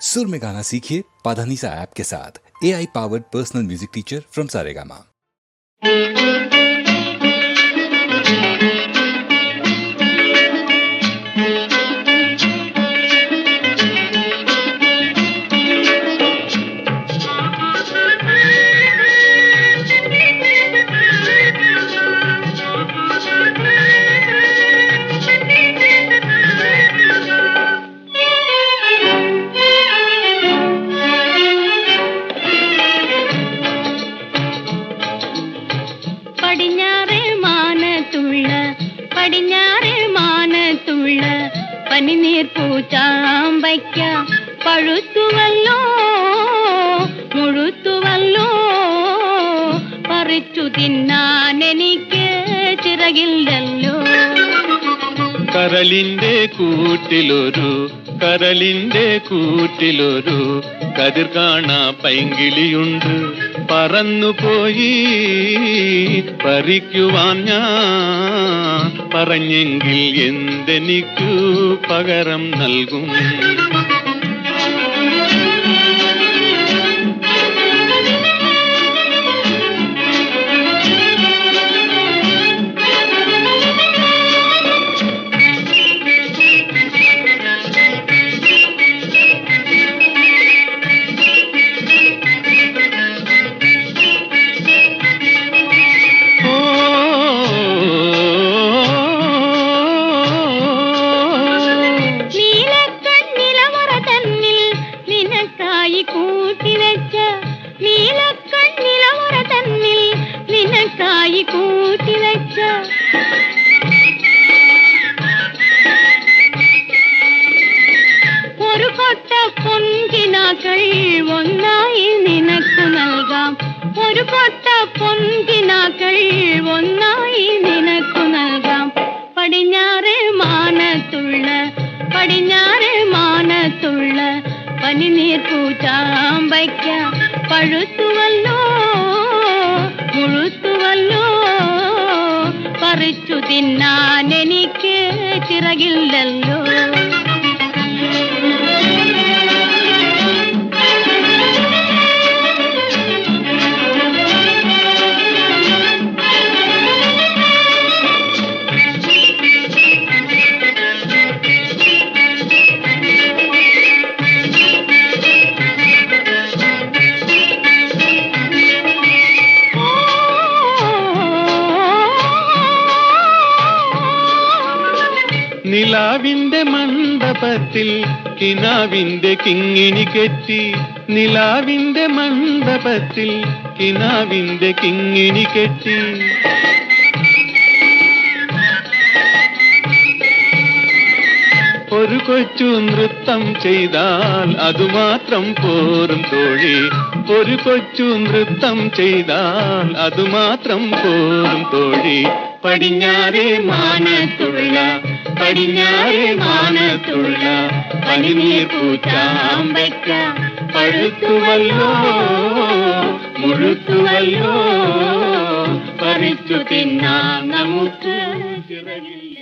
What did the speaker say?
सुर में गाना सीखिए पाधानीसा ऐप के साथ। AI powered personal music teacher from Saregama. പനിനീർ പൂച്ചാമ്പയ്ക്ക പഴുത്തുവല്ലോ മുഴുത്തുവല്ലോ പറിച്ചു തിന്നാൻ എനിക്ക് ചിറകില്ലല്ലോ. കരളിന്റെ കൂട്ടിലൊരു കതിർ കാണാ പൈങ്കിളിയുണ്ട്. പറന്നുപോയി പറിക്കുവാൻ ഞാൻ പറഞ്ഞെങ്കിൽ എന്തെനിക്കു പകരം നൽകും? ഒരു കൊട്ട പൊൻകിനാക്കൾ ഒന്നായി നിനക്കു നൽകാം. ഒരു കൊട്ട പൊൻകിനാക്കൾ ഒന്നായി നിനക്കു നൽകാം. പടിഞ്ഞാറ് മാനത്തുള്ള പനിനീർ പൂച്ചാമ്പയ്ക്ക പഴുത്തുവല്ലോ മുഴുത്തുവല്ലോ പറിച്ചു തിന്നാൻ എനിക്ക് ചിറകില്ലല്ലോ. നിലാവിന്റെ മണ്ഡപത്തിൽ കിനാവിന്റെ കിങ്ങിണി കെട്ടി, നിലാവിന്റെ മണ്ഡപത്തിൽ കിനാവിന്റെ കിങ്ങിണി കെട്ടി. ഒരു കൊച്ചു നൃത്തം ചെയ്താൽ അതുമാത്രം പോരും തോഴി. ഒരു കൊച്ചു നൃത്തം ചെയ്താൽ അതുമാത്രം പോരും തോഴി. പടിഞ്ഞാറേ മാനത്തുള്ള പനിനീർ പൂച്ചാമ്പയ്ക്ക പഴുത്തുവല്ലോ മുഴുത്തുവല്ലോ പറിച്ചു തിന്നാം നമുക്ക് ചിറകില്ല.